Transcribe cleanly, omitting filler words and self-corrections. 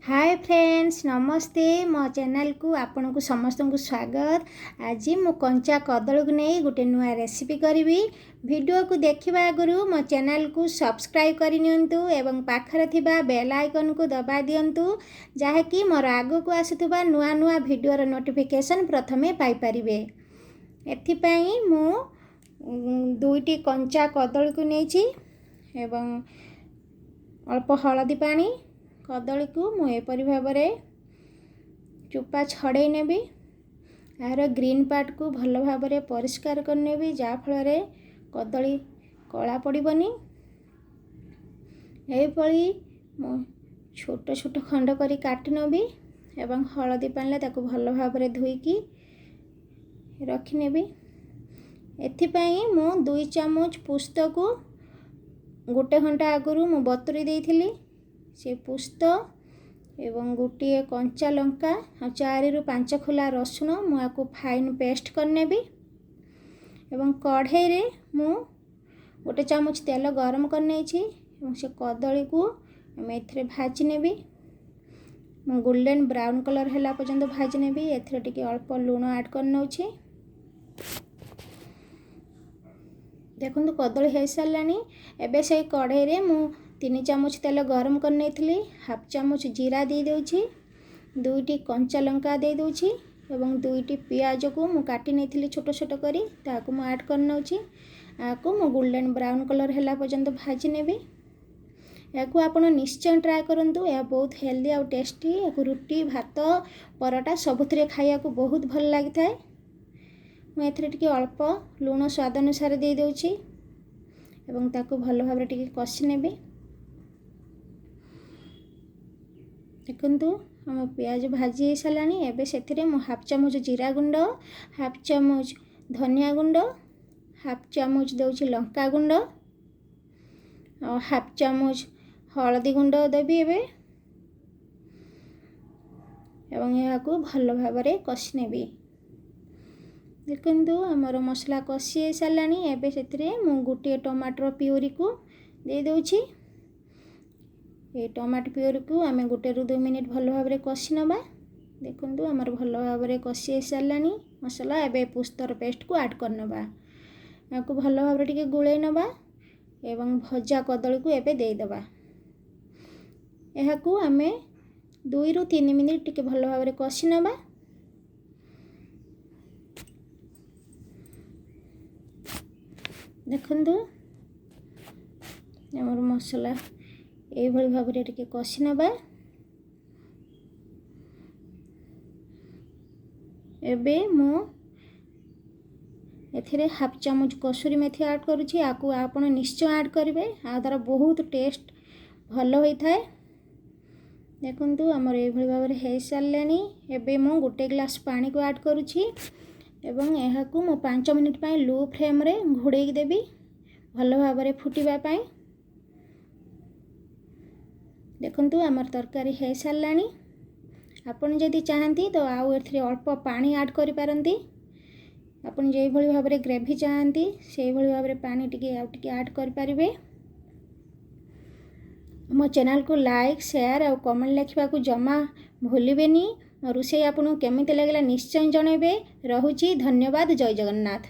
Hi friends नमस्ते मो channel को आपन को समस्त को स्वागत। आज मु कंचा कदली को नहीं गोटे नुआ रेसिपी करी। वीडियो को देखा आगु मो चैनल को सब्सक्राइब करनियंतु एवं पाखरे थिबा बेल आइकन को दबा दियंतु जहाँकि मोर आगु को आसुवा नुआ नुआ वीडियोर नोटिफिकेशन प्रथमे पाई परिबे। एथिपाई मु दुईटी कंचा कदली को नहीं एवं अल्प हलदी पानी कदली को मुझे भाव चोपा छड़े नेबी। यार ग्रीन पार्ट को भल भाव परिष्कार करनेबी जहाँफल कदली कला पड़बनी। यही छोट छोट खंड करी काटी नेबी एवं हलदी पानी ताको भल भाव धोईकी रखिनेबी। एथिपाई मु 2 चामच पुस्त को गोटे घंटा आगु मु बतुरी देइथिली। से पुस्त एवं गोटे कंचा लंका और 4 ରୁ 5 खोला रसुण मुझे फाइन पेस्ट करनेबी। एवं कढ़ाई रे मु गोटे चामच तेल गरम करने से कदली को एथे भाजी नेबी। गोल्डन ब्राउन कलर है पर्यंत भाजी नेबी। एथे टिके अल्प लुण ऐड करनौ छी। देखो कदली हो सारानी। एबे से कढ़ाई रे मु 3 चामच तेल गरम करने हाफ चामच जीरा दे दूची, 2टी कंचा लंका दे दूची एवं 2टी पियाज को मु काटी नहीं छोट छोट करी ताकू मु ऐड करनौची। आकु मु गोल्डन ब्राउन कलर है पर्यंत भाजी नेबी। याकू आपण निश्चय ट्राए करंतु। यह बहुत हेल्दी और टेस्टी। याकू रुटी भात परोटा सबुथिरे खाइया को बहुत भल लगी थाए। मु एथरे टिके अल्प लुण स्वाद अनुसार दे दूची एवं ताकू भल भाव टिके कषि नेबी। देखु आम पियाज भाजी सारानी। एबे से हाफ चामच जीरा गुंड, हाफ चामच धनिया गुंड, हाफ चामच दौची लंका गुंड और हाफ चामच हलदी गुंड देवी एबे एवं यहाँ को भल भाव कषि नेबी। देखु आमर मसला कषि सारानी। एबे से मु गोटे टमाटर प्यूरी को दे दूची। ये टमाटो प्यूरी को आम 1 ରୁ 2 मिनिट भल भाव कषि नवा। देखु आमर भल भाव कषि सारानी मसला। एबे पुस्तर पेस्ट को ऐड करनवा। या को भल भाव टिके गोले नवा एवं भजा कदली को एबे दे दबा। यह को आम 2 ରୁ 3 मिनिट टिके भल भाव कषि नवा। देखु आमर मसला ये भाव टिके कषि नवा। एबे मु एथिरे हाफ चामच कसूरी मेथी ऐड करुछि। आकु आपण निश्चय ऐड करेंगे। आ द्वारा बहुत टेस्ट भल होता है। देखु आमर ये भाव हो सारे। एबे मु गोटे ग्लास पानी को ऐड करुछि एवं यह को मु 5 मिनिट पाई लो फ्लेम रे घोड़े देवी भल भाव फुटिबा पाई। देखु आमर तरकारी हो सारानी। आपन जदि चाहती तो आउ एथिरे अल्प पानी ऐड करि पारंती। आपन जे भली भाव ग्रेवी चाहती से भली भाव पानी टिके ऐड करि पारिबे। मो चैनल को लाइक शेयर और कमेंट लिखा को जमा भूलिबेनी। रोषेई आपन केमिति लागला निश्चय जनइबे। रहुची धन्यवाद। जय जगन्नाथ।